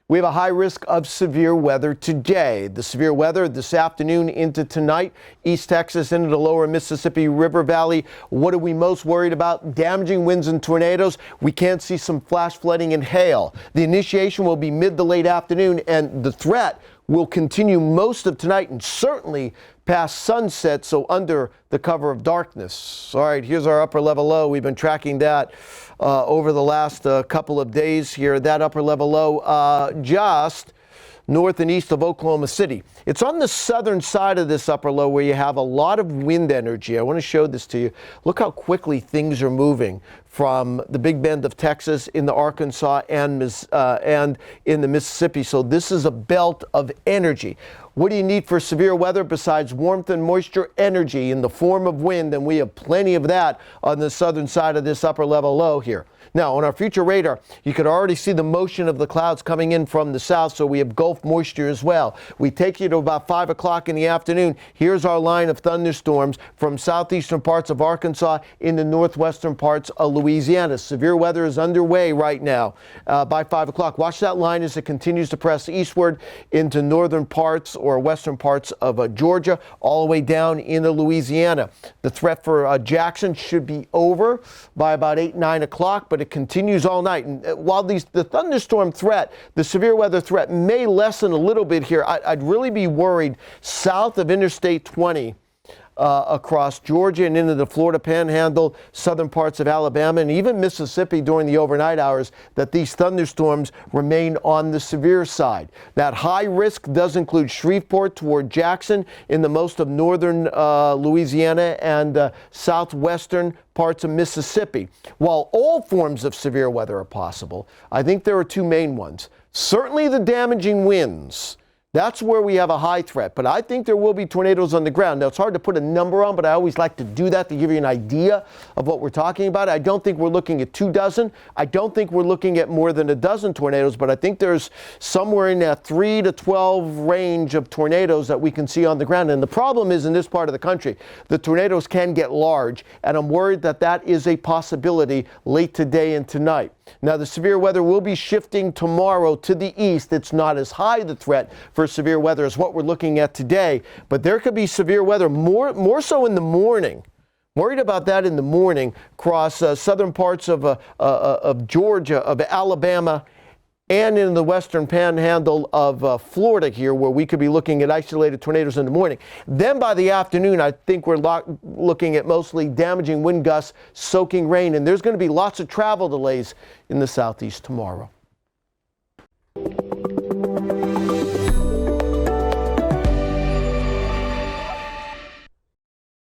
We have a high risk of severe weather today. The severe weather this afternoon into tonight, East Texas into the lower Mississippi River Valley. What are we most worried about? Damaging winds and tornadoes. We can see some flash flooding and hail. The initiation will be mid to late afternoon, and the threat will continue most of tonight and certainly past sunset, so under the cover of darkness. All right, here's our upper level low. We've been tracking that over the last couple of days here. That upper level low just north and east of Oklahoma City. It's on the southern side of this upper low where you have a lot of wind energy. I want to show this to you. Look how quickly things are moving from the Big Bend of Texas into Arkansas and in the Mississippi. So this is a belt of energy. What do you need for severe weather besides warmth and moisture? Energy in the form of wind, and we have plenty of that on the southern side of this upper level low here. Now, on our future radar, you could already see the motion of the clouds coming in from the south, so we have Gulf moisture as well. We take you to about 5 o'clock in the afternoon. Here's our line of thunderstorms from southeastern parts of Arkansas into northwestern parts of Louisiana. Severe weather is underway right now by 5 o'clock. Watch that line as it continues to press eastward into northern parts or western parts of Georgia, all the way down into Louisiana. The threat for Jackson should be over by about 8, 9 o'clock, but it continues all night. And while the thunderstorm threat, the severe weather threat may lessen a little bit here, I'd really be worried south of Interstate 20 across Georgia and into the Florida Panhandle, southern parts of Alabama, and even Mississippi during the overnight hours, that these thunderstorms remain on the severe side. That high risk does include Shreveport toward Jackson in the most of northern Louisiana and southwestern parts of Mississippi. While all forms of severe weather are possible, I think there are two main ones. Certainly the damaging winds. That's where we have a high threat, but I think there will be tornadoes on the ground. Now, it's hard to put a number on, but I always like to do that to give you an idea of what we're talking about. I don't think we're looking at 24. I don't think we're looking at more than a dozen tornadoes, but I think there's somewhere in that 3 to 12 range of tornadoes that we can see on the ground. And the problem is in this part of the country, the tornadoes can get large, and I'm worried that that is a possibility late today and tonight. Now, the severe weather will be shifting tomorrow to the east. It's not as high the threat for severe weather as what we're looking at today, but there could be severe weather more so in the morning. Worried about that in the morning across southern parts of Georgia, of Alabama, and in the western panhandle of Florida here, where we could be looking at isolated tornadoes in the morning. Then by the afternoon, I think we're looking at mostly damaging wind gusts, soaking rain, and there's going to be lots of travel delays in the southeast tomorrow.